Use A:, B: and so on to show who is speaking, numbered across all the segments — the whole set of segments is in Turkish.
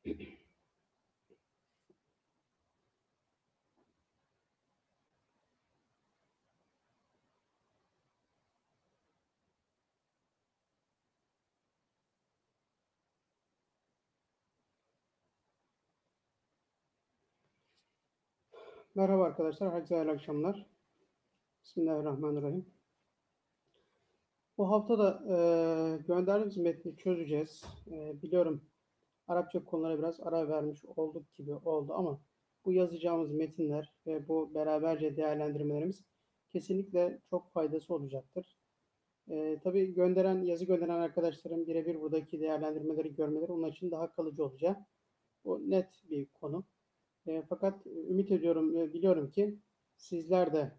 A: Merhaba arkadaşlar, herkese hayırlı akşamlar. Bismillahirrahmanirrahim. Bu hafta da gönderdiğimiz metni çözeceğiz. Biliyorum Arapça konulara biraz ara vermiş olduk gibi oldu ama bu yazacağımız metinler ve bu beraberce değerlendirmelerimiz kesinlikle çok faydası olacaktır. Tabii yazı gönderen arkadaşlarım birebir buradaki değerlendirmeleri görmeleri onun için daha kalıcı olacak. Bu net bir konu. Fakat ümit ediyorum ve biliyorum ki sizler de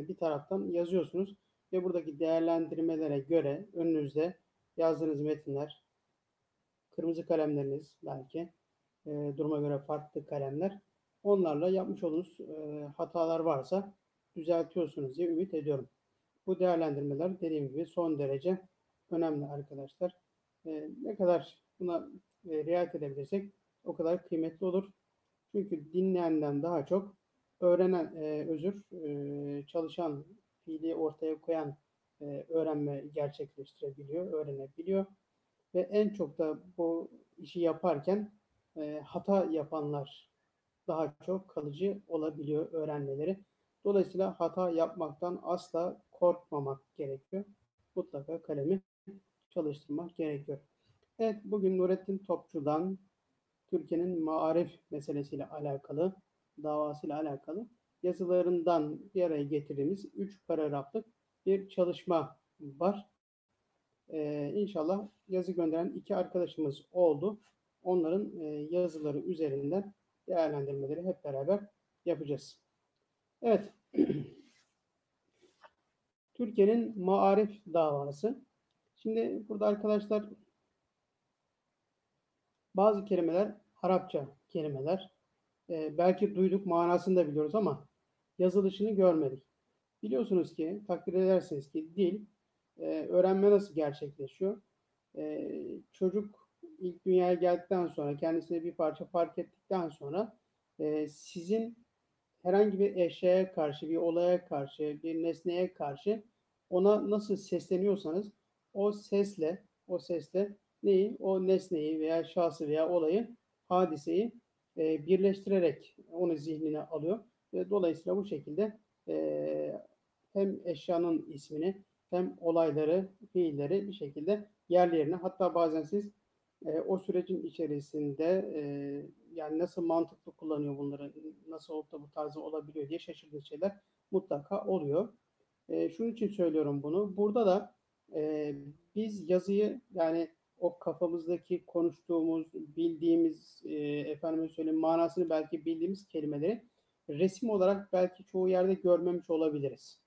A: bir taraftan yazıyorsunuz ve buradaki değerlendirmelere göre önünüzde yazdığınız metinler, kırmızı kalemleriniz belki, duruma göre farklı kalemler, onlarla yapmış olduğunuz hatalar varsa düzeltiyorsunuz diye ümit ediyorum. Bu değerlendirmeler dediğim gibi son derece önemli arkadaşlar. Ne kadar buna riayet edebilirsek o kadar kıymetli olur. Çünkü dinleyenden daha çok öğrenen, çalışan, fiili ortaya koyan öğrenme gerçekleştirebiliyor, öğrenebiliyor. Ve en çok da bu işi yaparken hata yapanlar daha çok kalıcı olabiliyor öğrenmeleri. Dolayısıyla hata yapmaktan asla korkmamak gerekiyor. Mutlaka kalemi çalıştırmak gerekiyor. Evet, bugün Nurettin Topçu'dan Türkiye'nin maarif meselesiyle alakalı, davasıyla alakalı yazılarından bir araya getirdiğimiz 3 paragraflık bir çalışma var. İnşallah yazı gönderen 2 arkadaşımız oldu. Onların yazıları üzerinden değerlendirmeleri hep beraber yapacağız. Evet, Türkiye'nin maarif davası. Şimdi burada arkadaşlar bazı kelimeler Arapça kelimeler. Belki duyduk manasını da biliyoruz ama yazılışını görmedik. Biliyorsunuz ki, takdir edersiniz ki dil öğrenme nasıl gerçekleşiyor? Çocuk ilk dünyaya geldikten sonra, kendisine bir parça fark ettikten sonra sizin herhangi bir eşyaya karşı, bir olaya karşı, bir nesneye karşı ona nasıl sesleniyorsanız o sesle neyi? O nesneyi veya şahsı veya olayı, hadiseyi birleştirerek onu zihnine alıyor. Ve dolayısıyla bu şekilde hem eşyanın ismini hem olayları, fiilleri bir şekilde yerli yerine, hatta bazen siz o sürecin içerisinde yani nasıl mantıklı kullanıyor bunları, nasıl olup da bu tarzı olabiliyor diye şaşırdığınız şeyler mutlaka oluyor. Şunun için söylüyorum bunu. Burada da e, biz yazıyı, yani o kafamızdaki konuştuğumuz, bildiğimiz, efendime söyleyeyim manasını belki bildiğimiz kelimeleri resim olarak belki çoğu yerde görmemiş olabiliriz.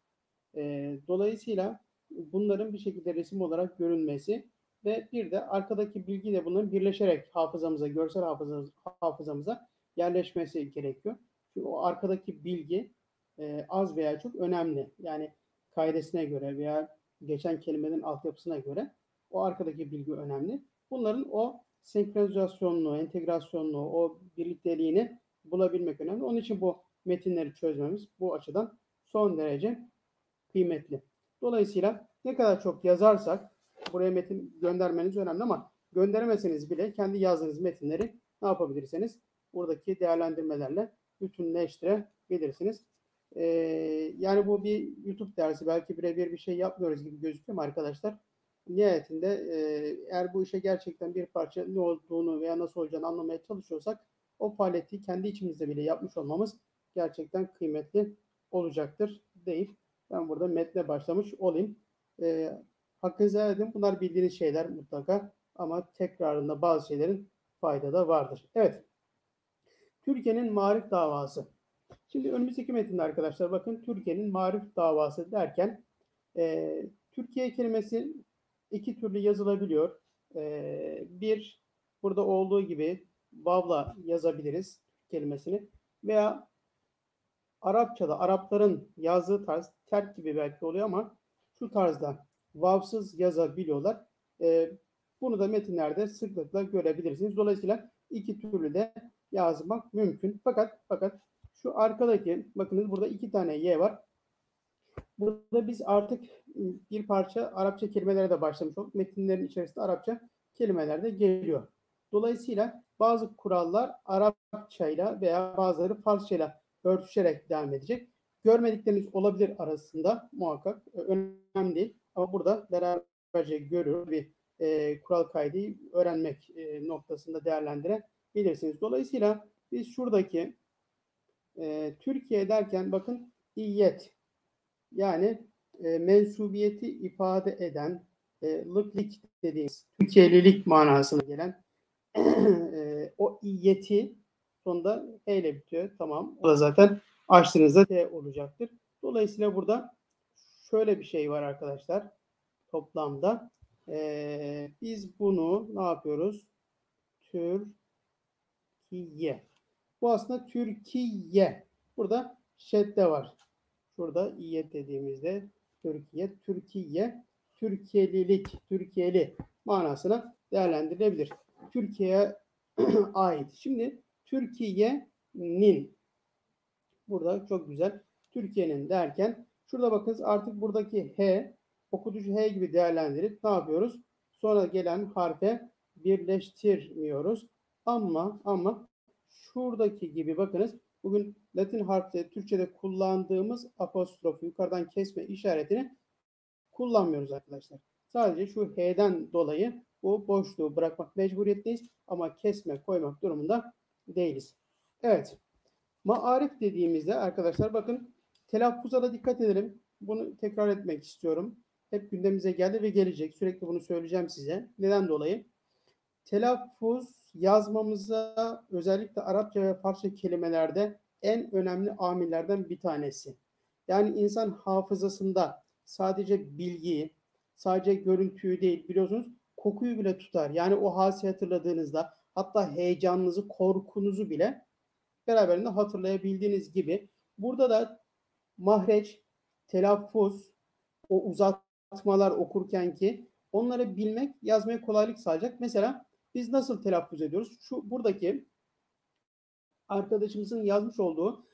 A: Dolayısıyla bunların bir şekilde resim olarak görünmesi ve bir de arkadaki bilgiyle bunların birleşerek hafızamıza, görsel hafızamıza yerleşmesi gerekiyor. Çünkü o arkadaki bilgi az veya çok önemli. Yani kaidesine göre veya geçen kelimenin altyapısına göre o arkadaki bilgi önemli. Bunların o senkronizasyonunu, entegrasyonunu, o birlikteliğini bulabilmek önemli. Onun için bu metinleri çözmemiz bu açıdan son derece kıymetli. Dolayısıyla ne kadar çok yazarsak, buraya metin göndermeniz önemli ama gönderemeseniz bile kendi yazdığınız metinleri ne yapabilirsiniz? Buradaki değerlendirmelerle bütünleştirebilirsiniz. Ee, Yani bu bir YouTube dersi, belki birebir bir şey yapmıyoruz gibi gözüküyor mu arkadaşlar? Nihayetinde eğer bu işe gerçekten bir parça ne olduğunu veya nasıl olacağını anlamaya çalışıyorsak o faaliyeti kendi içimizde bile yapmış olmamız gerçekten kıymetli olacaktır deyip ben burada metne başlamış olayım. E, Hakkınızı helal edin. Bunlar bildiğiniz şeyler mutlaka ama tekrarında bazı şeylerin fayda da vardır. Evet. Türkiye'nin marif davası. Şimdi önümüzdeki metinde arkadaşlar bakın, Türkiye'nin marif davası derken Türkiye kelimesi iki türlü yazılabiliyor. Bir, burada olduğu gibi vavla yazabiliriz kelimesini veya Arapçada Arapların yazdığı tarz terk gibi belki oluyor ama şu tarzda vavsız yazabiliyorlar. Bunu da metinlerde sıklıkla görebilirsiniz. Dolayısıyla iki türlü de yazmak mümkün. Fakat şu arkadaki bakınız burada 2 tane y var. Burada biz artık bir parça Arapça kelimelere de başlamış olduk. Metinlerin içerisinde Arapça kelimeler de geliyor. Dolayısıyla bazı kurallar Arapçayla veya bazıları Farsçayla örtüşerek devam edecek. Görmedikleriniz olabilir arasında muhakkak. Önemli değil. Ama burada beraberce görüyor bir kural kaydı öğrenmek noktasında değerlendirebilirsiniz. Dolayısıyla biz şuradaki Türkiye derken bakın İyyet yani mensubiyeti ifade eden lıklik dediğimiz Türkiye'lilik manasına gelen o iyeti sonunda H ile bitiyor. Tamam. O da zaten açtığınızda T olacaktır. Dolayısıyla burada şöyle bir şey var arkadaşlar. Toplamda biz bunu ne yapıyoruz? Türkiye. Bu aslında Türkiye. Burada şedde var. Şurada iyet dediğimizde Türkiye, Türkiye'lilik, Türkiye'li manasına değerlendirilebilir. Türkiye'ye ait. Şimdi Türkiye'nin burada çok güzel Türkiye'nin derken şurada bakınız artık buradaki H okutucu H gibi değerlendirip ne yapıyoruz? Sonra gelen harfe birleştirmiyoruz. Ama şuradaki gibi bakınız bugün Latin harfleri Türkçe'de kullandığımız apostrofu yukarıdan kesme işaretini kullanmıyoruz arkadaşlar. Sadece şu H'den dolayı bu boşluğu bırakmak mecburiyetteyiz ama kesme koymak durumunda değiliz. Evet. Maarif dediğimizde arkadaşlar bakın telaffuza da dikkat edelim. Bunu tekrar etmek istiyorum. Hep gündemimize geldi ve gelecek. Sürekli bunu söyleyeceğim size. Neden dolayı? Telaffuz yazmamıza özellikle Arapça ve Farsça kelimelerde en önemli amillerden bir tanesi. Yani insan hafızasında sadece bilgiyi, sadece görüntüyü değil biliyorsunuz kokuyu bile tutar. Yani o hadise hatırladığınızda hatta heyecanınızı, korkunuzu bile beraberinde hatırlayabildiğiniz gibi burada da mahreç, telaffuz, o uzatmalar okurken ki onları bilmek yazmaya kolaylık sağlayacak. Mesela biz nasıl telaffuz ediyoruz? Şu buradaki arkadaşımızın yazmış olduğu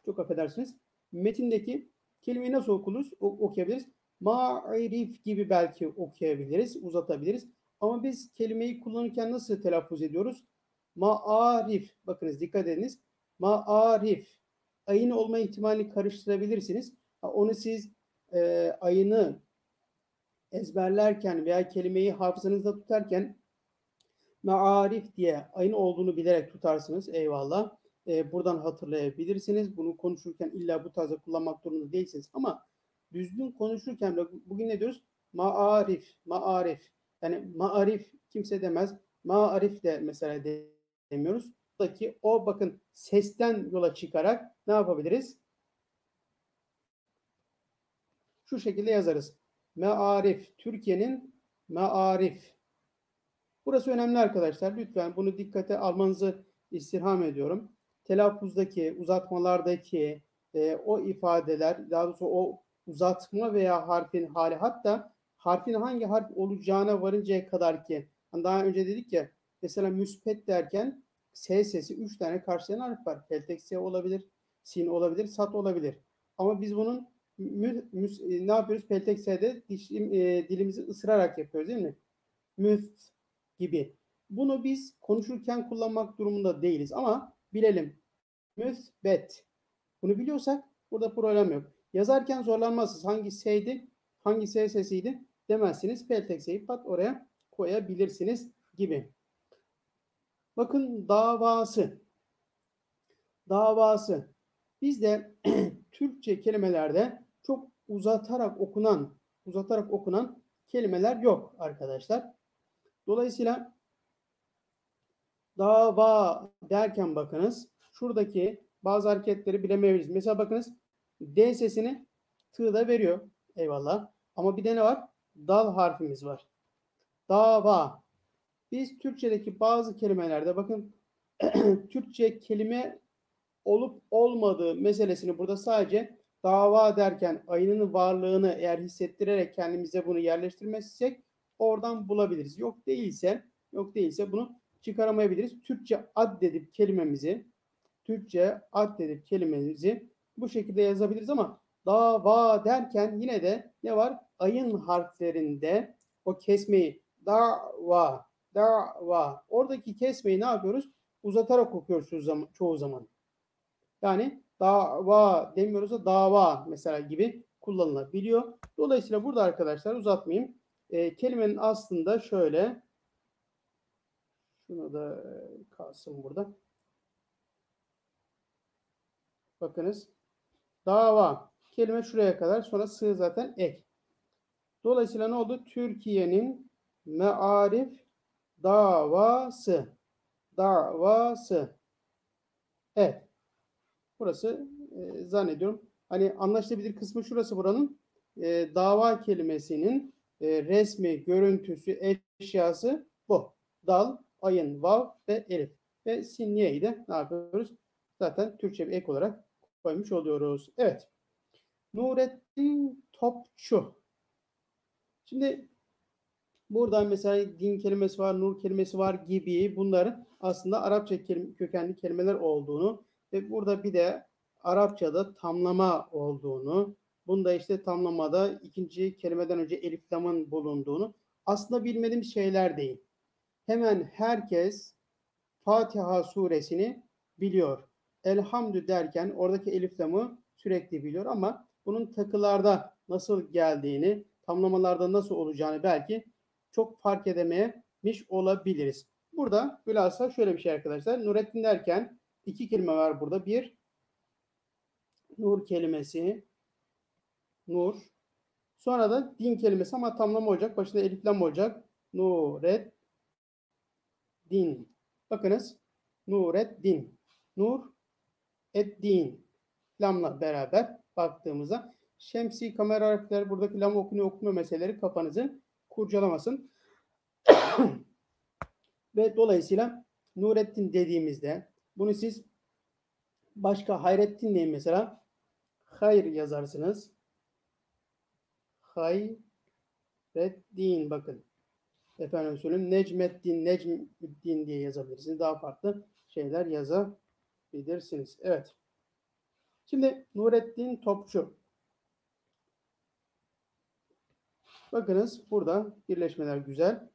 A: çok affedersiniz metindeki kelimeyi nasıl okuyabiliriz? Ma'rif gibi belki okuyabiliriz, uzatabiliriz. Ama biz kelimeyi kullanırken nasıl telaffuz ediyoruz? Ma'arif. Bakınız dikkat ediniz. Ma'arif. Ayın olma ihtimalini karıştırabilirsiniz. Onu siz ayını ezberlerken veya kelimeyi hafızanızda tutarken Me'arif diye ayın olduğunu bilerek tutarsınız. Eyvallah. Buradan hatırlayabilirsiniz. Bunu konuşurken illa bu tarzda kullanmak durumunda değilsiniz. Ama düzgün konuşurken de bugün ne diyoruz? Ma'arif. Yani ma'arif kimse demez. Ma'arif de mesela demiyoruz. Buradaki o bakın sesten yola çıkarak ne yapabiliriz? Şu şekilde yazarız. Me'arif. Türkiye'nin me'arif. Burası önemli arkadaşlar. Lütfen bunu dikkate almanızı istirham ediyorum. Telaffuzdaki, uzatmalardaki o ifadeler, daha doğrusu o uzatma veya harfin hali, hatta harfin hangi harf olacağına varıncaya kadar ki, hani daha önce dedik ya, mesela müspet derken S sesi 3 tane karşılayan harf var. Peltek S olabilir, sin olabilir, sat olabilir. Ama biz bunun ne yapıyoruz? Peltek S'de dilimizi ısırarak yapıyoruz değil mi? Müst gibi. Bunu biz konuşurken kullanmak durumunda değiliz ama bilelim. Müsbet. Bunu biliyorsak burada problem yok. Yazarken zorlanmazsınız. Hangi S'ydi, hangi S sesiydi demezsiniz. Peltekseyi pat oraya koyabilirsiniz gibi. Bakın davası. Davası. Bizde Türkçe kelimelerde çok uzatarak okunan kelimeler yok arkadaşlar. Dolayısıyla dava derken bakınız şuradaki bazı hareketleri bilemeyebiliriz. Mesela bakınız D sesini T'da veriyor. Eyvallah. Ama bir de ne var? Dal harfimiz var. Dava. Biz Türkçedeki bazı kelimelerde bakın Türkçe kelime olup olmadığı meselesini burada sadece dava derken ayının varlığını eğer hissettirerek kendimize bunu yerleştirmezsek oradan bulabiliriz. Yok değilse bunu çıkaramayabiliriz. Türkçe addedip kelimemizi bu şekilde yazabiliriz ama dava derken yine de ne var? Ayın harflerinde o kesmeyi dava oradaki kesmeyi ne yapıyoruz? Uzatarak okuyoruz çoğu zaman. Yani dava demiyoruz da dava mesela gibi kullanılabiliyor. Dolayısıyla burada arkadaşlar uzatmayayım. Kelimenin aslında şöyle, şunu da kalsın burada. Bakınız. Dava. Kelime şuraya kadar. Sonra sığ zaten ek. Dolayısıyla ne oldu? Türkiye'nin mearif davası. Davası. Evet. Burası zannediyorum. Hani anlaşılabilir kısmı şurası buranın. Dava kelimesinin resmi, görüntüsü, eşyası bu. Dal, ayın, vav ve elif. Ve sinniyeyi de ne yapıyoruz? Zaten Türkçe bir ek olarak koymuş oluyoruz. Evet. Nurettin Topçu. Şimdi buradan mesela din kelimesi var, nur kelimesi var gibi bunların aslında Arapça kökenli kelimeler olduğunu ve burada bir de Arapçada tamlama olduğunu, bunda işte tamlamada ikinci kelimeden önce elif lamın bulunduğunu aslında bilmediğimiz şeyler değil. Hemen herkes Fatiha suresini biliyor. Elhamdü derken oradaki elif lamı sürekli biliyor ama bunun takılarda nasıl geldiğini, tamlamalarda nasıl olacağını belki çok fark edememiş olabiliriz. Burada bilhassa şöyle bir şey arkadaşlar. Nurettin derken iki kelime var burada. Bir, nur kelimesi, nur. Sonra da din kelimesi ama tamlama olacak. Başında elif lam olacak. Nureddin. Bakınız. Nureddin. Nur eddin. Lamla beraber baktığımızda şemsi kamera harfleri buradaki lam okunuyor okumuyor meseleleri kafanızı kurcalamasın. Ve dolayısıyla Nurettin dediğimizde bunu siz başka Hayrettin deyin mesela. Hayır yazarsınız. Hayrettin bakın. Efendim söyleyeyim. Necmettin diye yazabilirsiniz. Daha farklı şeyler yazabilirsiniz. Evet. Şimdi Nurettin Topçu. Bakınız burada birleşmeler güzel.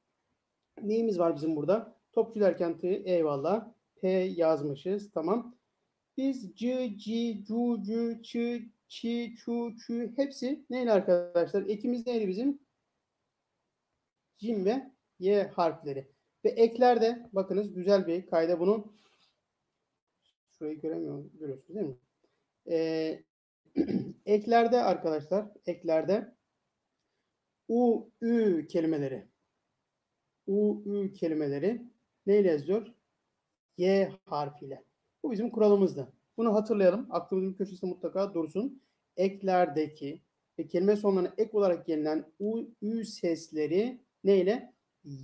A: Neyimiz var bizim burada? Topçu derken tı eyvallah. P yazmışız. Tamam. Biz c, ci, cu, cü, çı, çi, çu, çü hepsi neyle arkadaşlar? Ekimiz neydi bizim? Cim ve Y harfleri. Ve eklerde bakınız güzel bir kayda bunun. Şurayı görüyorsunuz değil mi? Eklerde arkadaşlar, eklerde U, Ü kelimeleri neyle yazıyor? Y harfiyle. Bu bizim kuralımızdı. Bunu hatırlayalım. Aklımızın köşesinde mutlaka dursun. Eklerdeki ve kelime sonlarına ek olarak gelinen U, Ü sesleri neyle?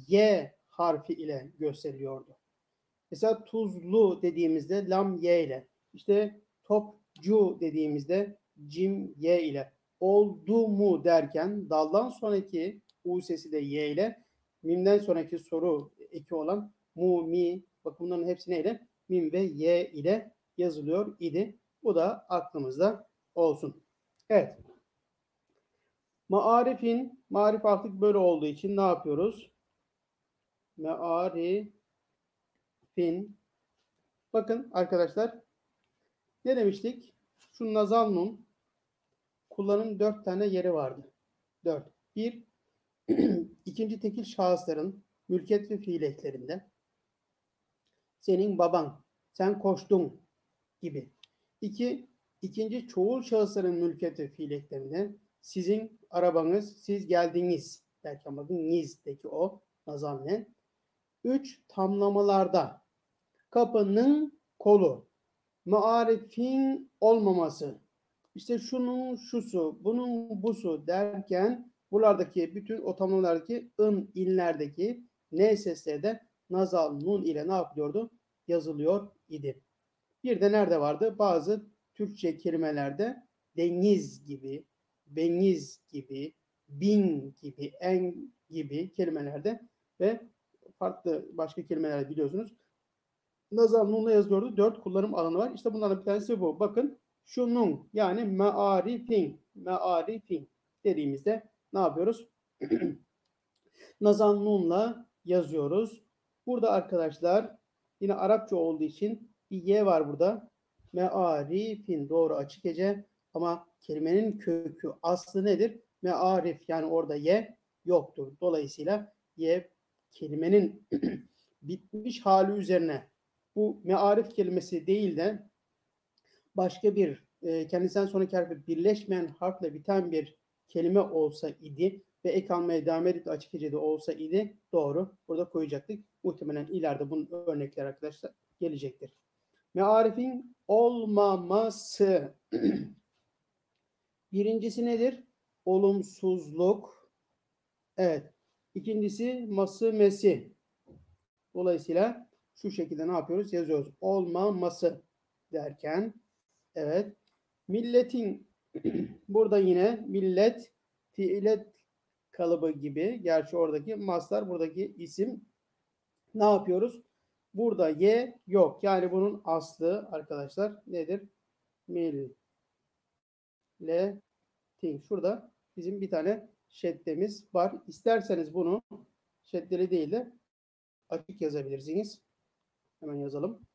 A: Y harfi ile gösteriliyordu. Mesela tuzlu dediğimizde lam Y ile. İşte topcu dediğimizde cim Y ile. Oldu mu derken daldan sonraki U sesi de Y ile. Mimden sonraki soru eki olan mu, mi. Bak bunların hepsi neyle? Mim ve Y ile yazılıyor idi. Bu da aklımızda olsun. Evet. Marif artık böyle olduğu için ne yapıyoruz? Mearifin. Bakın arkadaşlar ne demiştik? Şu nazal nun kullanım 4 tane yeri vardı. 4. Bir, ikinci tekil şahısların mülkiyet ve fiil eklerinde. Senin baban, sen koştun gibi. 2. İkinci çoğul şahısların mülkiyet ve fiil eklerinde. Sizin arabanız, siz geldiniz derken bakın nizdeki o nazamnen. 3. Tamlamalarda kapının kolu, marifin olmaması, işte şunun şusu, bunun busu derken buralardaki bütün o tamlamalardaki ın, inlerdeki n sesleri de nazal nun ile ne yapıyordu? Yazılıyor idi. Bir de nerede vardı? Bazı Türkçe kelimelerde deniz gibi, beniz gibi, bin gibi, en gibi kelimelerde ve farklı başka kelimeler biliyorsunuz. Nazal nunla yazıyordu. 4 kullanım alanı var. İşte bunların bir tanesi bu. Bakın şunun yani mearifin dediğimizde ne yapıyoruz? Nazal nunla yazıyoruz. Burada arkadaşlar yine Arapça olduğu için bir Y var burada. Mearifin doğru açık hece ama kelimenin kökü aslı nedir? Mearif yani orada Y yoktur. Dolayısıyla Y kelimenin bitmiş hali üzerine bu mearif kelimesi değil de başka bir kendisinden sonraki harfi birleşmeyen harfle biten bir kelime olsa idi ve ek almaya devam edip de açık hecede olsa idi doğru. Burada koyacaktık. Muhtemelen ileride bunun örnekleri arkadaşlar gelecektir. Mearifin olmaması. Birincisi nedir? Olumsuzluk. Evet. İkincisi ması mesi. Dolayısıyla şu şekilde ne yapıyoruz? Yazıyoruz. Olmaması derken evet. Milletin burada yine millet fiilet kalıbı gibi. Gerçi oradaki mastar buradaki isim. Ne yapıyoruz? Burada y yok. Yani bunun aslı arkadaşlar nedir? Milletin. Şurada bizim bir tane şeddemiz var. İsterseniz bunu şeddeli değil de açık yazabilirsiniz. Hemen yazalım.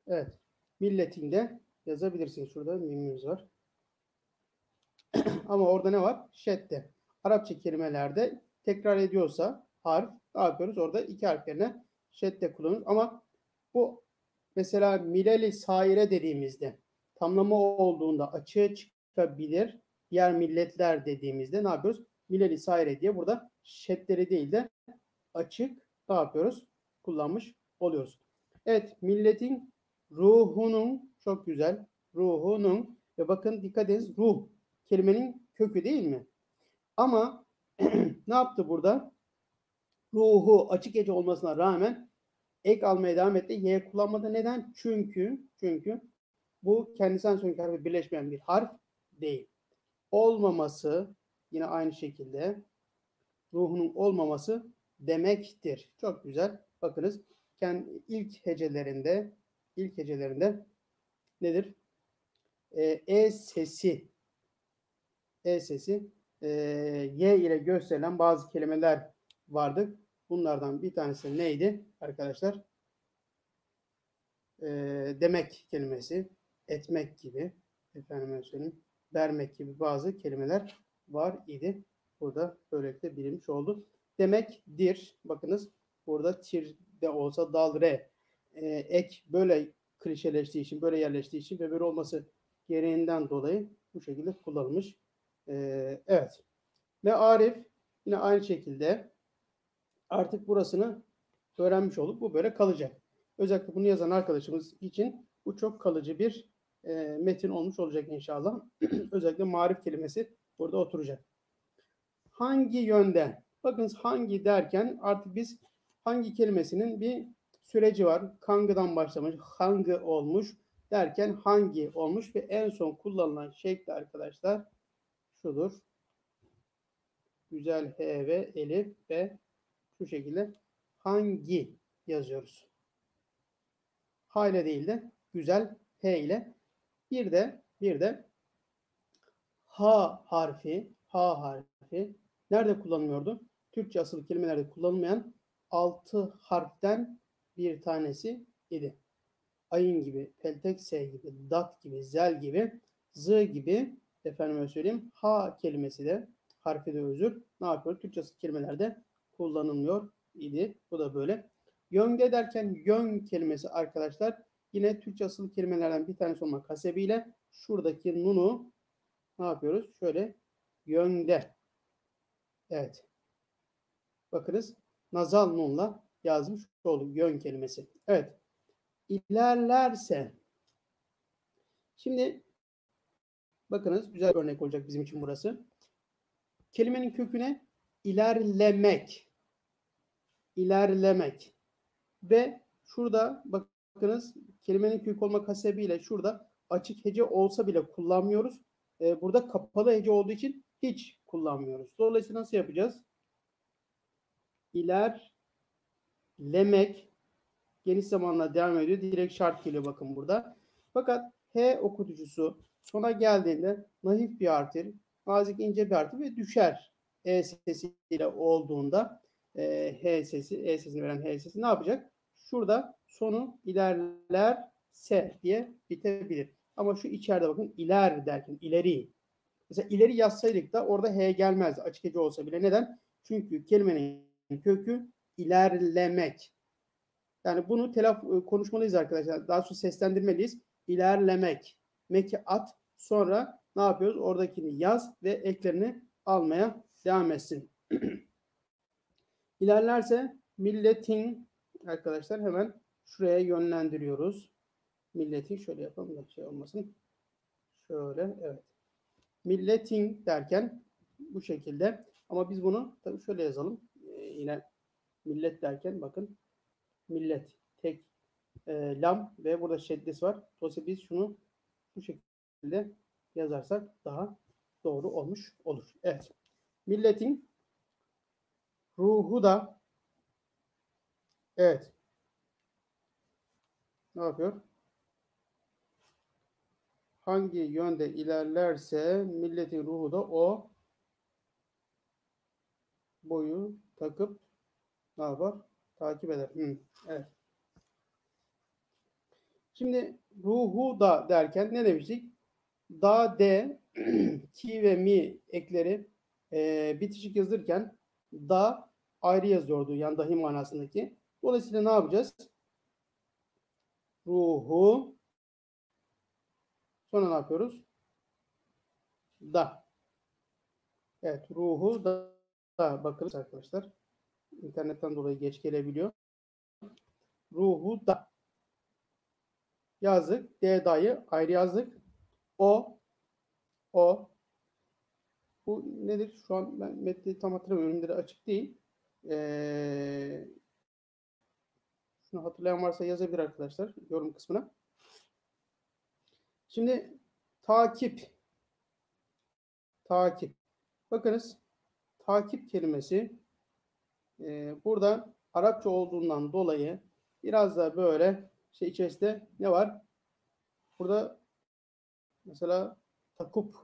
A: Evet. Milletinde yazabilirsiniz. Şurada mimimiz var. Ama orada ne var? Şedde. Arapça kelimelerde tekrar ediyorsa harf ne yapıyoruz? Orada iki harf yerine şedde kullanıyoruz. Ama bu mesela mileli saire dediğimizde tamlama olduğunda açığa çıkabilir. Diğer milletler dediğimizde ne yapıyoruz? Mileli saire diye burada şeddeli değil de açık ne yapıyoruz? Kullanmış oluyoruz. Evet, milletin ruhunun çok güzel. Ruhunun ve bakın dikkat edin ruh kelimenin kökü değil mi? Ama ne yaptı burada? Ruhu açık hece olmasına rağmen ek almaya devam etti. Y kullanmadı. Neden? Çünkü bu kendisinden sonraki harfi birleşmeyen bir harf değil. Olmaması yine aynı şekilde ruhunun olmaması demektir. Çok güzel. Bakınız ilk hecelerinde nedir? E sesi Y ile gösterilen bazı kelimeler vardı. Bunlardan bir tanesi neydi arkadaşlar? Demek kelimesi, etmek gibi, efendime söyleyeyim, vermek gibi bazı kelimeler var idi. Burada böylelikle bilinmiş oldu. Demektir. Bakınız burada tir de olsa dal re ek böyle klişeleştiği için, böyle yerleştiği için ve böyle olması gereğinden dolayı bu şekilde kullanılmış. Evet. Ve Arif yine aynı şekilde artık burasını öğrenmiş olup bu böyle kalacak. Özellikle bunu yazan arkadaşımız için bu çok kalıcı bir metin olmuş olacak inşallah. Özellikle marif kelimesi burada oturacak. Hangi yönde? Bakın hangi derken artık biz hangi kelimesinin bir süreci var. Kangı'dan başlamış, hangi olmuş derken hangi olmuş ve en son kullanılan şekli arkadaşlar şudur. Güzel H ve elif ve şu şekilde hangi yazıyoruz. H ile değil de güzel H ile. Bir de H harfi nerede kullanılıyordu? Türkçe asıl kelimelerde kullanılmayan 6 harften bir tanesi idi. Ayın gibi, peltek S gibi, dat gibi, zel gibi, z gibi efendime söyleyeyim H kelimesi de harfi de özür ne yapıyor? Türkçe asıl kelimelerde kullanılmıyor idi. Bu da böyle. Yönge derken yön kelimesi arkadaşlar yine Türkçe asıl kelimelerden bir tanesi olmak hasebiyle şuradaki nunu ne yapıyoruz? Şöyle yönde. Evet. Bakınız nazal nunla yazmış olduk yön kelimesi. Evet. İlerlerse. Şimdi bakınız güzel bir örnek olacak bizim için burası. Kelimenin köküne ilerlemek. İlerlemek. Ve şurada bakınız kelimenin kök olmak hasebiyle şurada açık hece olsa bile kullanmıyoruz. burada kapalı hece olduğu için hiç kullanmıyoruz. Dolayısıyla nasıl yapacağız? İlerlemek geniş zamanla devam ediyor. Direkt şart geliyor bakın burada. Fakat H okutucusu sona geldiğinde naif bir artır, nazik ince bir artır ve düşer. E sesiyle olduğunda H sesi, E sesini veren H sesi ne yapacak? Şurada sonu ilerlerse diye bitebilir. Ama şu içeride bakın iler derken ileri. Mesela ileri yazsaydık da orada H gelmezdi. Açık hece olsa bile. Neden? Çünkü kelimenin kökü ilerlemek. Yani bunu konuşmalıyız arkadaşlar. Daha sonra seslendirmeliyiz. İlerlemek. Meki at. Sonra ne yapıyoruz? Oradakini yaz ve eklerini almaya devam etsin. İlerlerse milletin arkadaşlar hemen şuraya yönlendiriyoruz. Milletin şöyle yapalım da şey olmasın. Şöyle evet. Milletin derken bu şekilde. Ama biz bunu tabii şöyle yazalım. Yine millet derken bakın millet tek lam ve burada şeddesi var. Dolayısıyla biz şunu bu şekilde yazarsak daha doğru olmuş olur. Evet. Milletin ruhu da evet. Ne yapıyor? Hangi yönde ilerlerse milletin ruhu da o boyu takıp ne yapar? Takip eder. Evet. Şimdi ruhu da derken ne demiştik? Da, de, ki ve mi ekleri bitişik yazılırken da ayrı yazıyordu. Yani dahi manasındaki. Dolayısıyla ne yapacağız? Ruhu sonra ne yapıyoruz? Da. Evet. Ruhu da. Bakın arkadaşlar. İnternetten dolayı geç gelebiliyor. Ruhu da. Yazdık. D da'yı ayrı yazdık. O. O. Bu nedir? Şu an ben metni tam hatırlamıyorum. Önümde de açık değil. Şunu hatırlayan varsa yazabilir arkadaşlar yorum kısmına. Şimdi takip. Takip. Bakınız takip kelimesi burada Arapça olduğundan dolayı biraz da böyle şey içerisinde ne var? Burada mesela takup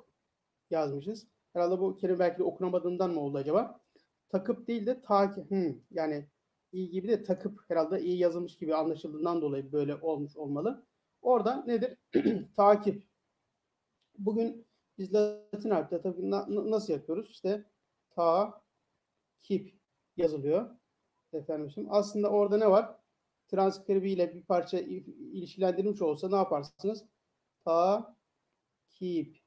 A: yazmışız. Herhalde bu kelime belki de okunamadığından mı oldu acaba? Takıp değil de takip. Yani iyi gibi de takıp herhalde iyi yazılmış gibi anlaşıldığından dolayı böyle olmuş olmalı. Orada nedir? Takip. Bugün biz Latin harfle tabii nasıl yapıyoruz? İşte takip yazılıyor. Efendim şimdi aslında orada ne var? Transkribiyle bir parça ilişkilendirilmiş olsa ne yaparsınız? Takip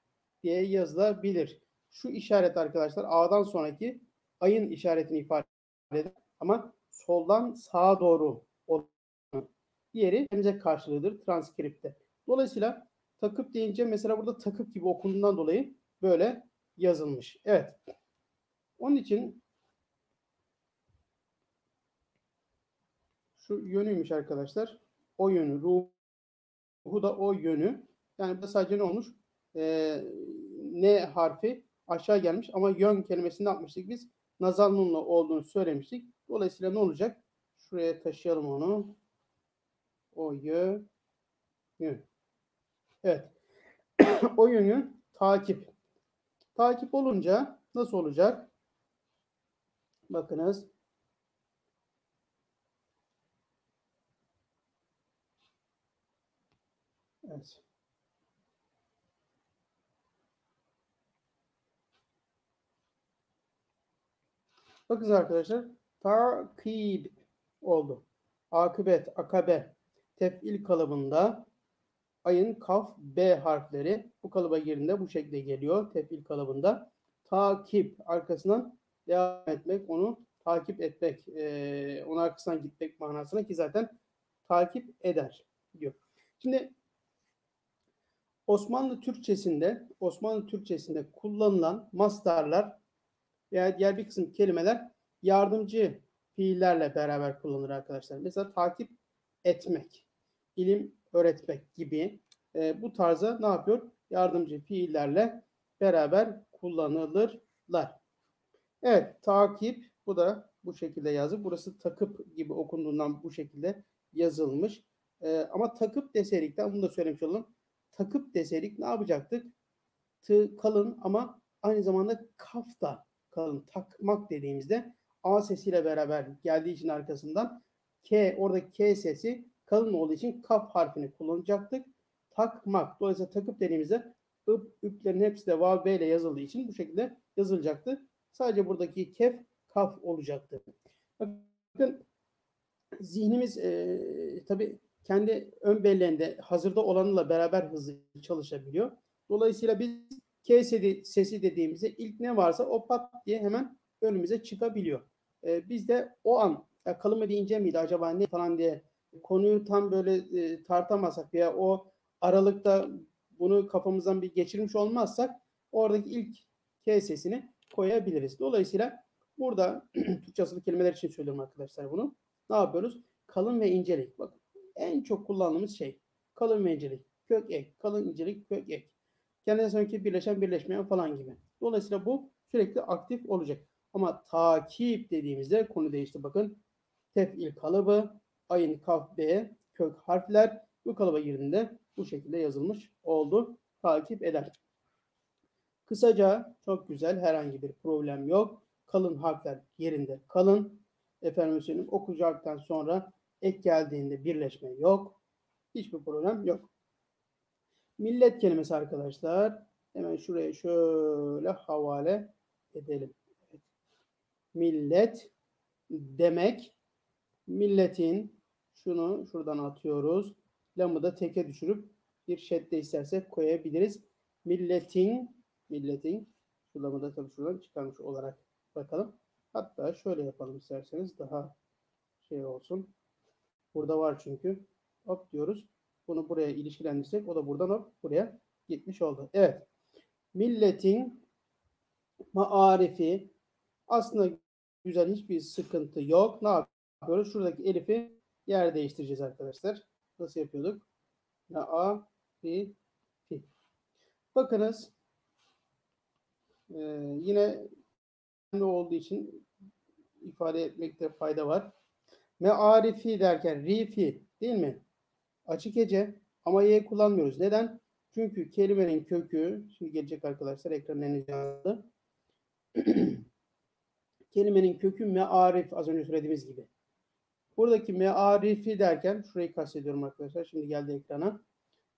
A: diye yazılabilir. Şu işaret arkadaşlar A'dan sonraki ayın işaretini ifade eder. Ama soldan sağa doğru olan diğeri hemze karşılığıdır transkripte. Dolayısıyla takıp deyince mesela burada takıp gibi okunduğundan dolayı böyle yazılmış. Evet. Onun için şu yönüymüş arkadaşlar. O yönü. Ruhu da o yönü. Yani bu sadece ne olmuş? N harfi aşağı gelmiş ama yön kelimesini ne yapmıştık biz? Nazal nunla olduğunu söylemiştik. Dolayısıyla ne olacak? Şuraya taşıyalım onu. O yönü. Evet. O yönü takip. Takip olunca nasıl olacak? Bakınız. Evet. Bakınız arkadaşlar. Takip oldu. Akıbet, akabe. Tef'il kalıbında ayın kaf, B harfleri bu kalıba girdiğinde bu şekilde geliyor. Tef'il kalıbında. Takip arkasından devam etmek, onu takip etmek, onun arkasından gitmek manasına ki zaten takip eder diyor. Şimdi Osmanlı Türkçesinde kullanılan mastarlar veya diğer bir kısım kelimeler yardımcı fiillerle beraber kullanılır arkadaşlar. Mesela takip etmek, ilim öğretmek gibi bu tarza ne yapıyor? Yardımcı fiillerle beraber kullanılırlar. Evet, takip, bu da bu şekilde yazdık. Burası takıp gibi okunduğundan bu şekilde yazılmış. Ama takıp deseydik de bunu da söylemiş olalım. Takıp deseydik ne yapacaktık? Tı kalın ama aynı zamanda kaf da kalın. Takmak dediğimizde A sesiyle beraber geldiği için arkasından K, oradaki K sesi kalın olduğu için kaf harfini kullanacaktık. Takmak. Dolayısıyla takıp dediğimizde üplerin hepsi de vav b ile yazıldığı için bu şekilde yazılacaktı. Sadece buradaki kef kaf olacaktı. Bakın zihnimiz tabii kendi ön belleğinde hazırda olanla beraber hızlı çalışabiliyor. Dolayısıyla biz K sesi dediğimizde ilk ne varsa o pat diye hemen önümüze çıkabiliyor. Biz de o an ya kalın mı ince miydi acaba ne falan diye konuyu tam böyle tartamazsak veya o aralıkta bunu kafamızdan bir geçirmiş olmazsak oradaki ilk K sesini koyabiliriz. Dolayısıyla burada Türkçe asılı kelimeler için söylüyorum arkadaşlar bunu. Ne yapıyoruz? Kalın ve incelik. Bakın en çok kullandığımız şey kalın ve incelik. Kök ek, kalın incelik, kök ek. Kendine sonraki birleşen birleşmeyen falan gibi. Dolayısıyla bu sürekli aktif olacak. Ama takip dediğimizde konu değişti. Bakın tef'il kalıbı, ayın kaf b, kök harfler bu kalıba girdiğinde bu şekilde yazılmış oldu. Takip eder. Kısaca çok güzel, herhangi bir problem yok. Kalın harfler yerinde kalın. Efendim söyleyeyim, okuyacaktan sonra ek geldiğinde birleşme yok. Hiçbir problem yok. Millet kelimesi arkadaşlar. Hemen şuraya şöyle havale edelim. Millet demek. Milletin, şunu şuradan atıyoruz. Lamı da teke düşürüp bir şedde istersek koyabiliriz. Milletin şu lamı da tabii şuradan çıkarmış olarak bakalım. Hatta şöyle yapalım isterseniz, daha şey olsun. Burada var çünkü. Hop diyoruz. Bunu buraya ilişkilendirsek o da buradan hop buraya gitmiş oldu. Evet. Milletin maarifi, aslında güzel, hiçbir sıkıntı yok. Ne yapıyoruz? Şuradaki elifi yer değiştireceğiz arkadaşlar. Nasıl yapıyorduk? Maarifi. Bakınız yine ne olduğu için ifade etmekte fayda var. Mearifi derken rifi değil mi? Açık hece ama y kullanmıyoruz. Neden? Çünkü kelimenin kökü, şimdi gelecek arkadaşlar, ekranın en yanında. Kelimenin kökü mearif, az önce söylediğimiz gibi. Buradaki mearifi derken şurayı kastediyorum arkadaşlar. Şimdi geldi ekrana.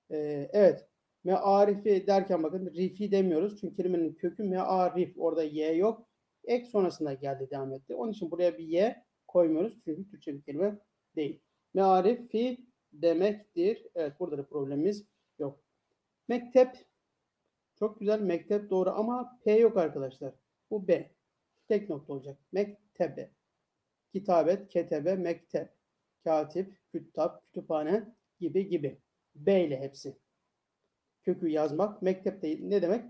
A: Evet. Mearifi derken bakın rifi demiyoruz. Çünkü kelimenin kökü mearif. Orada y yok. Ek sonrasında geldi, devam etti. Onun için buraya bir y koymuyoruz. Çünkü Türkçe bir kelime değil. Mearifi demektir. Evet, burada da problemimiz yok. Mektep. Çok güzel. Mektep doğru ama P yok arkadaşlar. Bu B. Tek nokta olacak. Mektebe. Kitabet, ketebe, mektep. Katip, kütap, kütüphane gibi gibi. B ile hepsi. Kökü yazmak. Mektep de ne demek?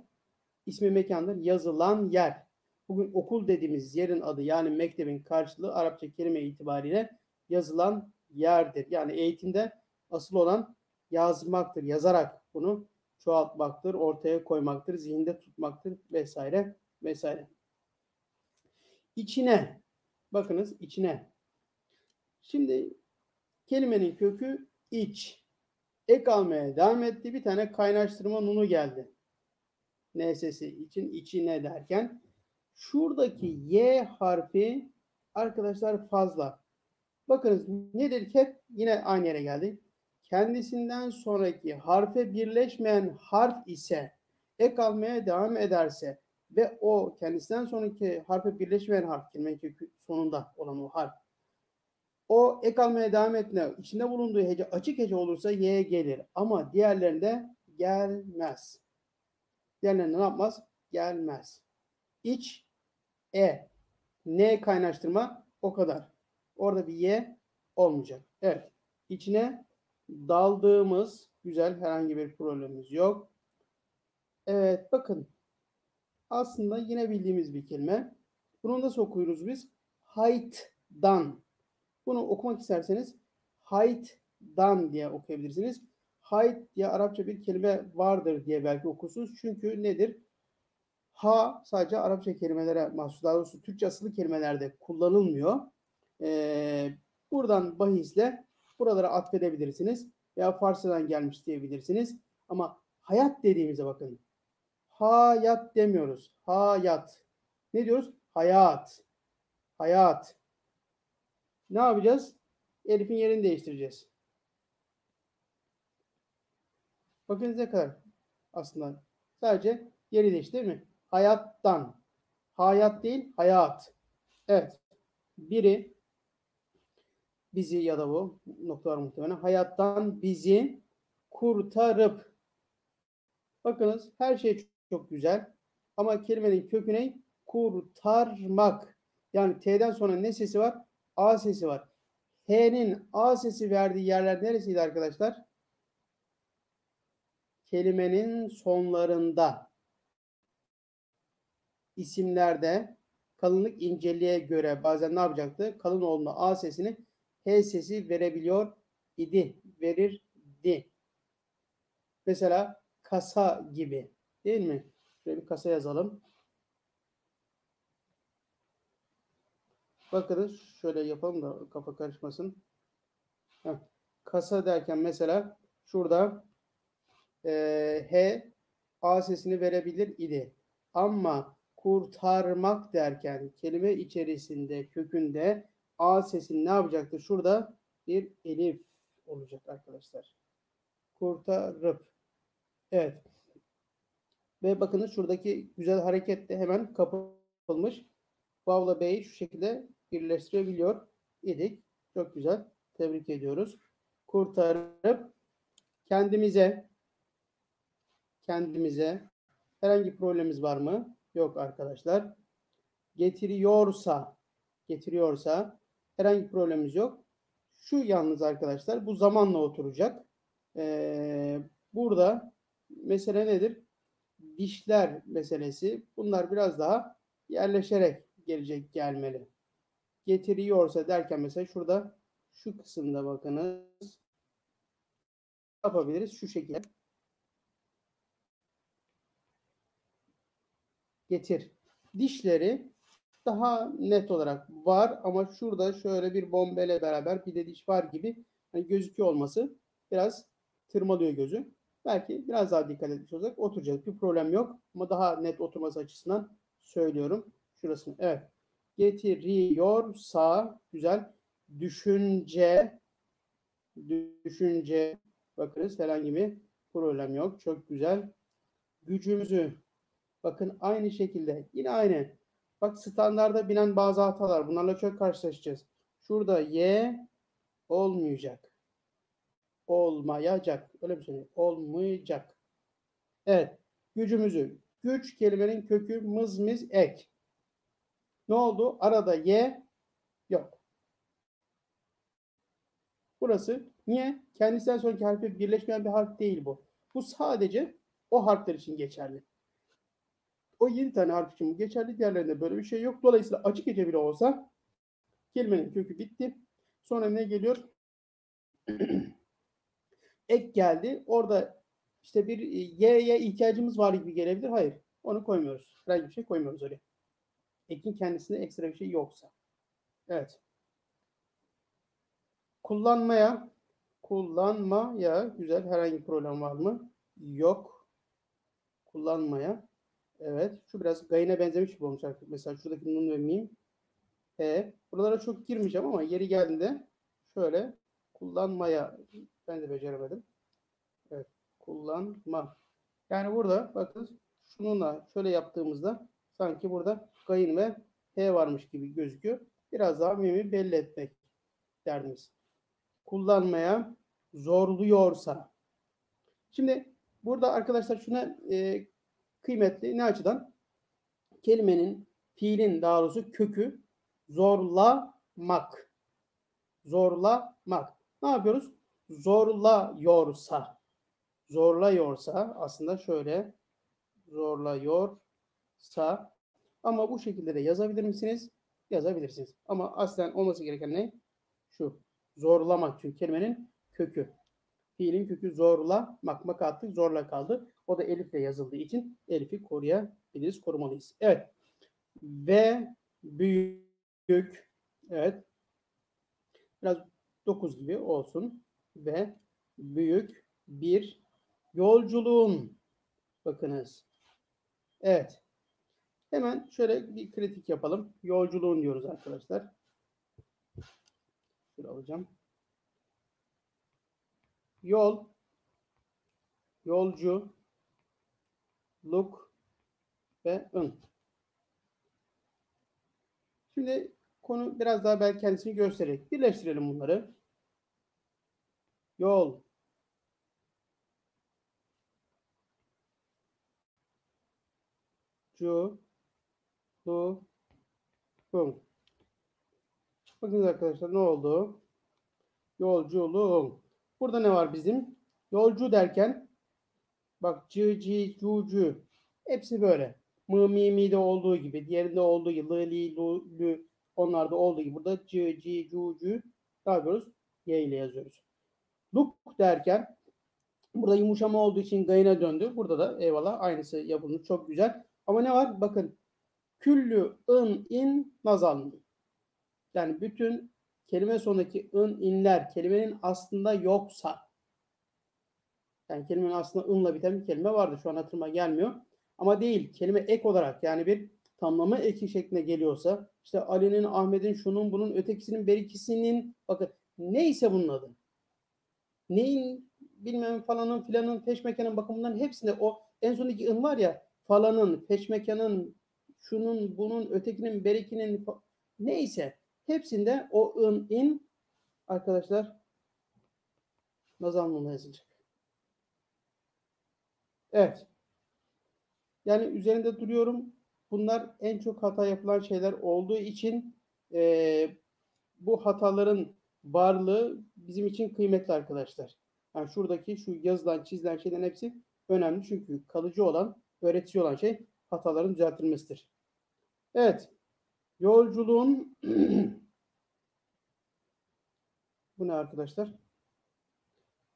A: İsmi mekandır. Yazılan yer. Bugün okul dediğimiz yerin adı, yani mektebin karşılığı Arapça kelime itibariyle yazılan yerdir. Yani eğitimde asıl olan yazmaktır. Yazarak bunu çoğaltmaktır, ortaya koymaktır, zihinde tutmaktır vesaire vesaire. İçine. Bakınız içine. Şimdi kelimenin kökü iç. Ek almaya devam etti. Bir tane kaynaştırma nunu geldi. N sesi için içine derken şuradaki Y harfi arkadaşlar fazla. Bakınız nedir? Hep yine aynı yere geldi. Kendisinden sonraki harfe birleşmeyen harf ise ek almaya devam ederse ve o kendisinden sonraki harfe birleşmeyen harf, kelimenin kökü sonunda olan o harf, o ek almaya devam etme, içinde bulunduğu hece açık hece olursa Y gelir. Ama diğerlerinde gelmez. Diğerlerinde ne yapmaz? Gelmez. İç, N kaynaştırma o kadar. Orada bir Y olmayacak. Evet. İçine daldığımız, güzel, herhangi bir problemimiz yok. Evet, bakın. Aslında yine bildiğimiz bir kelime. Bunu nasıl okuyoruz biz? Height'dan. Bunu okumak isterseniz height'dan diye okuyabilirsiniz. Height diye Arapça bir kelime vardır diye belki okursunuz. Çünkü nedir? Ha sadece Arapça kelimelere mahsus, daha doğrusu Türkçe asıllı kelimelerde kullanılmıyor. Buradan bahisle buralara atfedebilirsiniz veya Farsçadan gelmiş diyebilirsiniz. Ama hayat dediğimize bakın. Hayat demiyoruz. Hayat. Ne diyoruz? Hayat. Hayat. Ne yapacağız? Elif'in yerini değiştireceğiz. Bakın ne kadar aslında. Sadece yeri değişti değil mi? Hayattan. Hayat değil, hayat. Evet. Biri bizi ya da bu noktalar muhtemelen hayattan bizi kurtarıp. Bakınız her şey çok güzel. Ama kelimenin kökü ne? Kurtarmak. Yani T'den sonra ne sesi var? A sesi var. H'nin A sesi verdiği yerler neresiydi arkadaşlar? Kelimenin sonlarında. İsimlerde kalınlık inceliğe göre bazen ne yapacaktı? Kalın olduğunda A sesini H sesi verebiliyor idi. Verirdi. Mesela kasa gibi. Değil mi? Şöyle bir kasa yazalım. Bakınız şöyle yapalım da kafa karışmasın. Heh. Kasa derken mesela şurada H A sesini verebilir idi. Ama kurtarmak derken kelime içerisinde kökünde A sesini ne yapacaktı? Şurada bir elif olacak arkadaşlar. Kurtarıp. Evet. Ve bakınız şuradaki güzel hareket de hemen kapılmış. Vav'la B'yi şu şekilde birleştirebiliyor idik. Çok güzel. Tebrik ediyoruz. Kurtarıp kendimize herhangi problemimiz var mı? Yok arkadaşlar. Getiriyorsa herhangi problemimiz yok. Şu yalnız arkadaşlar bu zamanla oturacak. Burada mesele nedir? Dişler meselesi. Bunlar biraz daha yerleşerek gelmeli. Getiriyorsa derken mesela şurada şu kısımda bakınız. Yapabiliriz şu şekilde. Getir. Dişleri daha net olarak var ama şurada şöyle bir bombeyle beraber bir de diş var gibi hani gözüküyor olması biraz tırmalıyor gözü. Belki biraz daha dikkat etmiş olacak. Oturacak. Bir problem yok. Ama daha net oturması açısından söylüyorum. Şurasını. Evet. Getiriyorsa güzel. Düşünce bakınız herhangi bir problem yok. Çok güzel. Gücümüzü bakın aynı şekilde yine aynı. Bak standarda binen bazı hatalar. Bunlarla çok karşılaşacağız. Şurada y olmayacak. Olmayacak. Öyle bir şey. Olmayacak. Evet. Gücümüzü. Güç kelimenin kökü mız ek. Ne oldu? Arada y yok. Burası niye? Kendisinden sonraki harfi birleşmeyen bir harf değil bu. Bu sadece o harfler için geçerli. O 7 tane harf için bu geçerli. Diğerlerinde böyle bir şey yok. Dolayısıyla açık hece bile olsa kelimenin kökü bitti. Sonra ne geliyor? Ek geldi. Orada işte bir y'ye ihtiyacımız var gibi gelebilir. Hayır. Onu koymuyoruz. Herhangi bir şey koymuyoruz oraya. Ekin kendisinde ekstra bir şey yoksa. Evet. Kullanmaya güzel. Herhangi bir problem var mı? Yok. Kullanmaya. Evet. Şu biraz gayına benzemiş gibi olmuş artık. Mesela şuradaki nun ve mim. Buralara çok girmeyeceğim ama yeri geldiğinde şöyle kullanmaya ben de beceremedim. Evet. Kullanma. Yani burada bakın şununla şöyle yaptığımızda sanki burada gayın ve H varmış gibi gözüküyor. Biraz daha mimi belli etmek derdimiz. Kullanmaya zorluyorsa. Şimdi burada arkadaşlar şuna kıymetli ne açıdan? Kelimenin, fiilin daha doğrusu kökü zorlamak. Zorlamak. Ne yapıyoruz? Zorluyorsa. Zorluyorsa aslında şöyle zorluyorsa ama bu şekilde de yazabilir misiniz? Yazabilirsiniz. Ama aslen olması gereken ne? Şu. Zorlamak. Çünkü kelimenin kökü. Fiilin kökü zorlamak. Mak attık zorla kaldı. O da elifle yazıldığı için elifi koruyabiliriz. biliriz, korumalıyız. Evet. V büyük. Evet. Biraz 9 gibi olsun. Ve büyük bir yolculuğun. Bakınız. Evet. Hemen şöyle bir kritik yapalım. Yolculuğun diyoruz arkadaşlar. Şöyle alacağım. Yol, yolcu, luk ve ın. Şimdi konu biraz daha belki kendisini göstererek birleştirelim bunları. Yol, cu, lu, ın. Bakın arkadaşlar ne oldu? Yolculuğum. Burada ne var bizim? Yolcu derken bak cı, ci, cu, cu. Hepsi böyle. Mı, mi, mi de olduğu gibi. Diğerinde olduğu gibi. Lı, li, lu, lü. Onlarda olduğu gibi. Burada cı, ci, cu, cu. Ne yapıyoruz? Y ile yazıyoruz. Look derken burada yumuşama olduğu için gayına döndü. Burada da eyvallah aynısı yapılmış. Çok güzel. Ama ne var? Bakın. Küllü, ın, in, nazal. Yani bütün kelime sonundaki ın, inler kelimenin aslında yoksa, yani kelimenin aslında ınla biten bir kelime vardı. Şu an hatırıma gelmiyor. Ama değil. Kelime ek olarak, yani bir tamlama eki şeklinde geliyorsa, işte Ali'nin, Ahmet'in, şunun, bunun, ötekisinin, berikisinin, bakın neyse bunun adı. Neyin, bilmem falanın, filanın, peşmekanın, bakın bunların hepsinde o en sondaki ın var ya, falanın, peşmekanın, şunun, bunun, ötekinin, berikinin, neyse hepsinde o ın, in arkadaşlar nazamlığına yazılacak. Evet. Yani üzerinde duruyorum. Bunlar en çok hata yapılan şeyler olduğu için bu hataların varlığı bizim için kıymetli arkadaşlar. Yani şuradaki şu yazılan, çizilen şeylerin hepsi önemli. Çünkü kalıcı olan, öğretici olan şey hataların düzeltilmesidir. Evet. Yolculuğun bu ne arkadaşlar?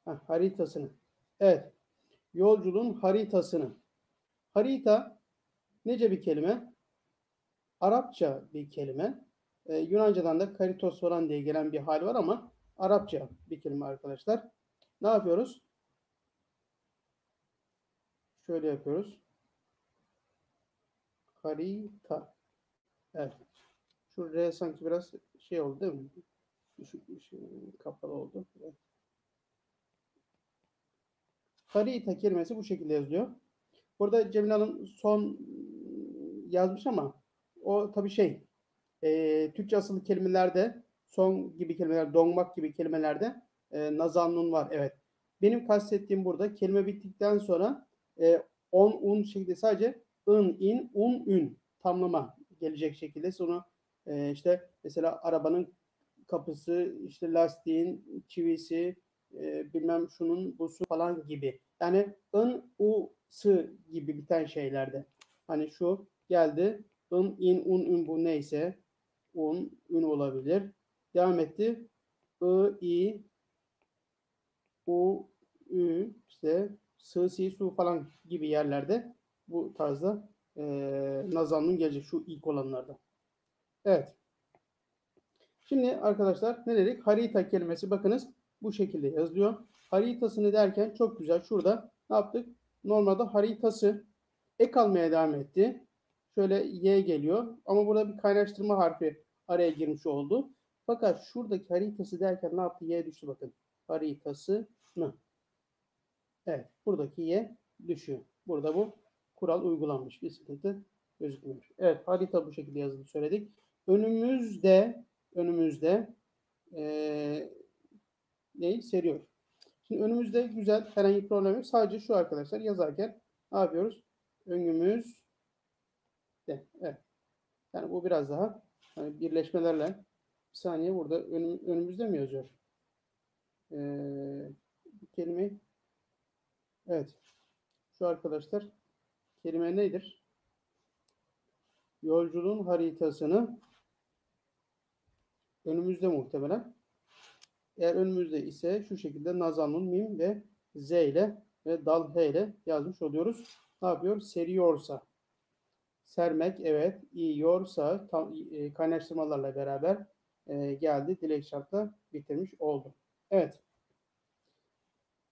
A: Haritasını. Evet. Yolculuğun haritasını. Harita nece bir kelime? Arapça bir kelime. Yunanca'dan da karitos falan diye gelen bir hal var ama Arapça bir kelime arkadaşlar. Ne yapıyoruz? Şöyle yapıyoruz. Harita. Evet. Şu R sanki biraz şey oldu değil mi? Kapalı oldu. Evet. Harita kelimesi bu şekilde yazılıyor. Burada Cemil Hanım son yazmış ama o tabii şey, Türkçe asıllı kelimelerde son gibi kelimeler, donmak gibi kelimelerde nazan var. Evet. Benim kastettiğim burada kelime bittikten sonra on, un şekilde sadece ın, in, un, ün tamlama gelecek şekilde. Sonra işte mesela arabanın kapısı, işte lastiğin çivisi, bilmem şunun busu falan gibi. Yani ın, u, sı gibi biten şeylerde. Hani şu geldi, ın, in, un, ün bu neyse un, ün olabilir. Devam etti. I, i, u, ü, işte sı, si, su falan gibi yerlerde bu tarzda nazanın gelecek şu ilk olanlarda. Evet. Şimdi arkadaşlar ne dedik? Harita kelimesi bakınız bu şekilde yazılıyor. Haritasını derken çok güzel. Şurada ne yaptık? Normalde haritası ek almaya devam etti. Şöyle Y geliyor. Ama burada bir kaynaştırma harfi araya girmiş oldu. Fakat şuradaki haritası derken ne yaptı? Y düştü bakın. Haritasını. Evet. Buradaki Y düşüyor. Burada bu kural uygulanmış. Bir sıkıntı gözükmüyor. Evet. Harita bu şekilde yazılı söyledik. Önümüzde neyi seriyor. Şimdi önümüzde güzel, herhangi bir problem yok. Sadece şu arkadaşlar yazarken ne yapıyoruz? Önümüzde. Evet. Yani bu biraz daha hani birleşmelerle bir saniye burada önümüzde mi yazıyor? Kelime evet. Şu arkadaşlar kelime nedir? Yolculuğun haritasını önümüzde muhtemelen. Eğer önümüzde ise şu şekilde nazanın mim ve z ile ve dal h ile yazmış oluyoruz. Ne yapıyor? Seriyorsa. Sermek, evet. Yiyorsa tam, kaynaştırmalarla beraber geldi. Dilek şartla bitirmiş oldu. Evet.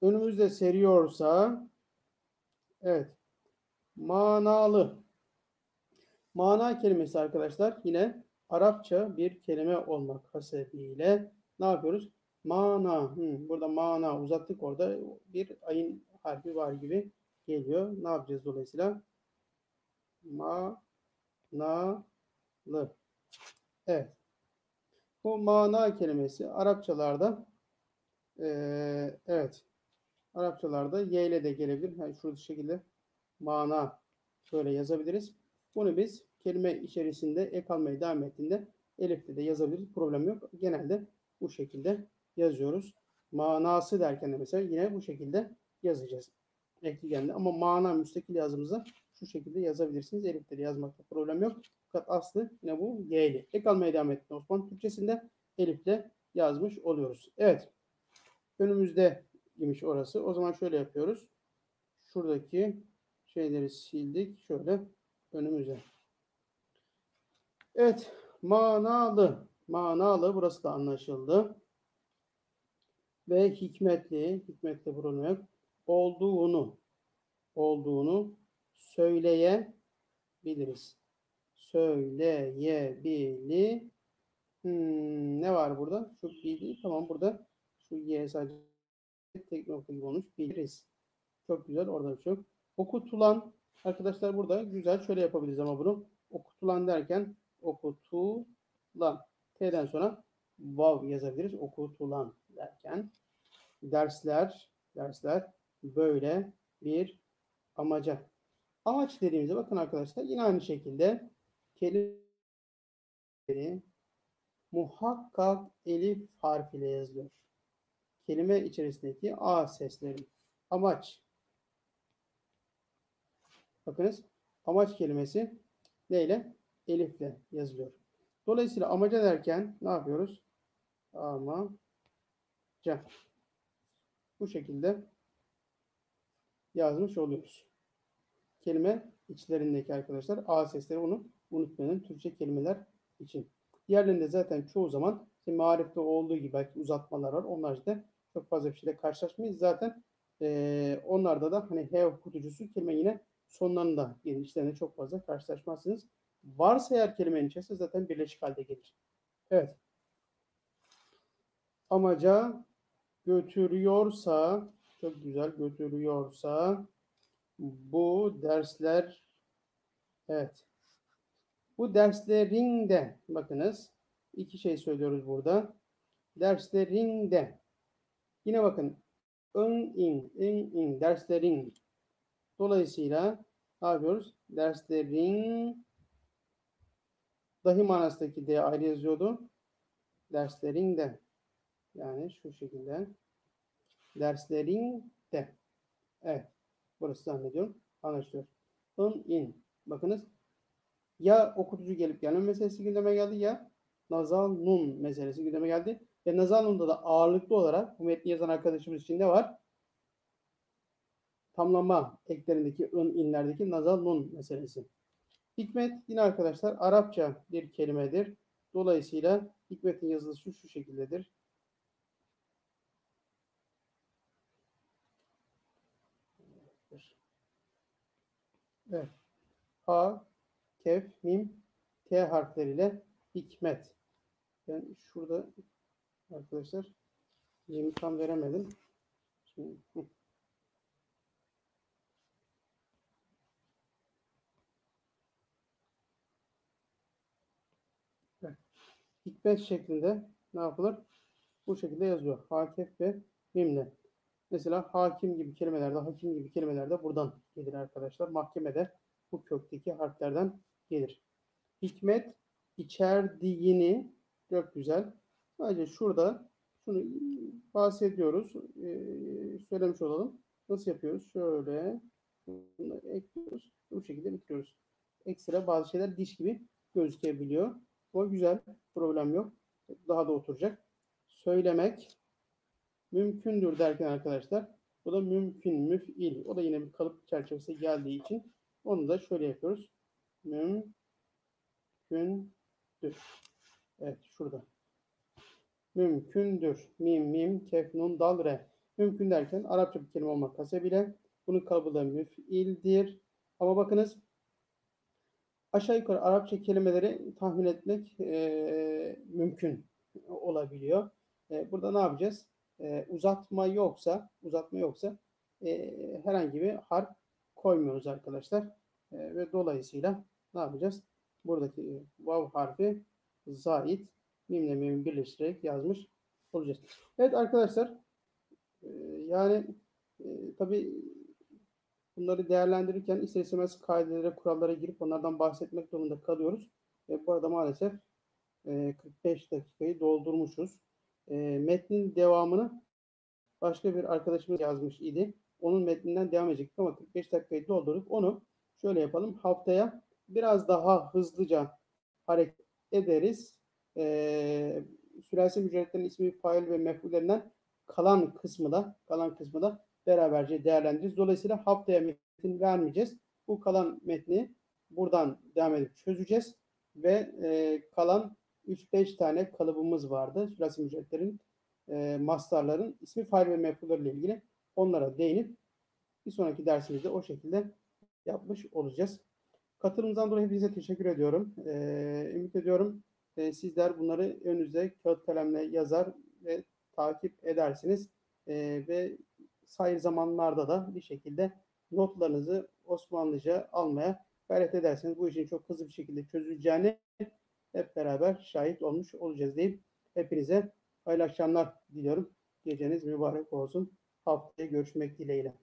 A: Önümüzde seriyorsa, evet. Manalı. Mana kelimesi arkadaşlar yine Arapça bir kelime olmak hasebiyle ne yapıyoruz? Mana. Burada mana uzattık, orada bir ayın harfi var gibi geliyor. Ne yapacağız dolayısıyla? Manalı. Evet. Bu mana kelimesi Arapçalarda evet. Arapçalarda y ile de gelebilir. Yani şu şekilde mana şöyle yazabiliriz. Bunu biz kelime içerisinde ek almaya devam ettiğinde elifle de yazabiliriz. Problem yok. Genelde bu şekilde yazıyoruz. Manası derken de mesela yine bu şekilde yazacağız. Ekligende. Ama mana müstakil yazımızda şu şekilde yazabilirsiniz. Elifle de yazmakta problem yok. Fakat aslı yine bu y ile. Ek almaya devam ettiğinde Osmanlı Türkçesinde elifle yazmış oluyoruz. Evet. Önümüzde imiş orası. O zaman şöyle yapıyoruz. Şuradaki şeyleri sildik. Şöyle önümüze. Evet. Manalı. Manalı. Burası da anlaşıldı. Ve hikmetli. Hikmetli pronoun olduğunu söyleyebiliriz. Söyleyebilir. Ne var burada? Şu bildi. Tamam, burada şu y sadece tek nokta gibi olmuş. Biliriz. Çok güzel. Orada bir şey yok. Okutulan arkadaşlar burada güzel şöyle yapabiliriz ama bunu. Okutulan derken okutulan. T'den sonra vav yazabiliriz. Okutulan derken. Dersler böyle bir amaca. Amaç dediğimizde bakın arkadaşlar yine aynı şekilde kelimeleri muhakkak elif harfiyle yazılıyor. Kelime içerisindeki A sesleri. Amaç. Bakınız amaç kelimesi neyle? Elifle yazılıyor. Dolayısıyla amaca derken ne yapıyoruz? Amaca. Bu şekilde yazmış oluyoruz. Kelime içlerindeki arkadaşlar A sesleri, onu unutmayın Türkçe kelimeler için. Diğerlerinde zaten çoğu zaman marifte olduğu gibi belki uzatmalar var. Onlar işte çok fazla bir şeyle karşılaşmayız. Zaten onlarda da hani H okutucusu kelime yine sonlarında gelir. İçlerinde çok fazla karşılaşmazsınız. Varsa eğer kelimenin içerisinde zaten birleşik halde gelir. Evet. Amaca götürüyorsa, çok güzel, götürüyorsa bu dersler, evet. Bu derslerinde bakınız iki şey söylüyoruz burada. Derslerinde yine bakın in derslerin. Dolayısıyla ne yapıyoruz? Derslerin dahi manasındaki D ayrı yazıyordu. Derslerinde, yani şu şekilde derslerinde. Evet. Burası zannediyorum anlaşılıyor. In. Bakınız ya okutucu gelip gelme meselesi gündeme geldi ya nazal nun meselesi gündeme geldi. Ve nazal nunda da ağırlıklı olarak bu metni yazan arkadaşımız için ne var? Tamlama eklerindeki inlerdeki nazal nun meselesi. Hikmet yine arkadaşlar Arapça bir kelimedir. Dolayısıyla hikmetin yazılışı şu şekildedir. Evet. Ha, kef, mim, t harfleriyle hikmet. Ben şurada arkadaşlar mimi tam veremedim. Şimdi, evet. Hikmet şeklinde ne yapılır? Bu şekilde yazıyor. Hakef ve mimle. Mesela hakim gibi kelimelerde, hakim gibi kelimelerde buradan gelir arkadaşlar. Mahkemede bu kökteki harflerden gelir. Hikmet içerdiğini, çok güzel. Sadece şurada şunu bahsediyoruz. Söylemiş olalım. Nasıl yapıyoruz? Şöyle bunu ekliyoruz. Bu şekilde bitiriyoruz. Ekstra bazı şeyler diş gibi gözükebiliyor. O güzel. Problem yok. Daha da oturacak. Söylemek mümkündür derken arkadaşlar bu da mümkün, müf'il. O da yine bir kalıp çerçevesi geldiği için onu da şöyle yapıyoruz. Mümkündür. Evet, şurada. Mümkündür. Mim, mim, kef, nun, dal, re. Mümkün derken Arapça bir kelime olmak hasebiyle bunun kalıbı da müf'ildir. Ama bakınız, aşağı yukarı Arapça kelimeleri tahmin etmek mümkün olabiliyor. Burada ne yapacağız? Uzatma yoksa herhangi bir harf koymuyoruz arkadaşlar. Ve dolayısıyla ne yapacağız? Buradaki vav harfi zait mimle mimi birleştirerek yazmış olacağız. Evet arkadaşlar, e, yani tabii bunları değerlendirirken ister istemez kaidelere, kurallara girip onlardan bahsetmek zorunda kalıyoruz. Bu arada maalesef 45 dakikayı doldurmuşuz. Metnin devamını başka bir arkadaşımız yazmış idi. Onun metninden devam edecektik ama 45 dakikayı doldurduk. Onu şöyle yapalım. Haftaya biraz daha hızlıca hareket ederiz. Sülasi mücerretlerin ismi, fail ve mef'ullerinden kalan kısmı da beraberce değerlendireceğiz. Dolayısıyla haftaya metin vermeyeceğiz. Bu kalan metni buradan devam edip çözeceğiz ve kalan 3-5 tane kalıbımız vardı. Sülasi mücerretlerin mastarların ismi, fail ve mef'ulleri ile ilgili onlara değinip bir sonraki dersimizde o şekilde yapmış olacağız. Katılımınızdan dolayı hepinize teşekkür ediyorum. Ümit ediyorum sizler bunları önünüze kağıt kalemle yazar ve takip edersiniz. Ve sayı zamanlarda da bir şekilde notlarınızı Osmanlıca almaya gayret ederseniz bu işin çok hızlı bir şekilde çözüleceğini hep beraber şahit olmuş olacağız deyip hepinize hayırlı akşamlar diliyorum. Geceniz mübarek olsun. Haftaya görüşmek dileğiyle.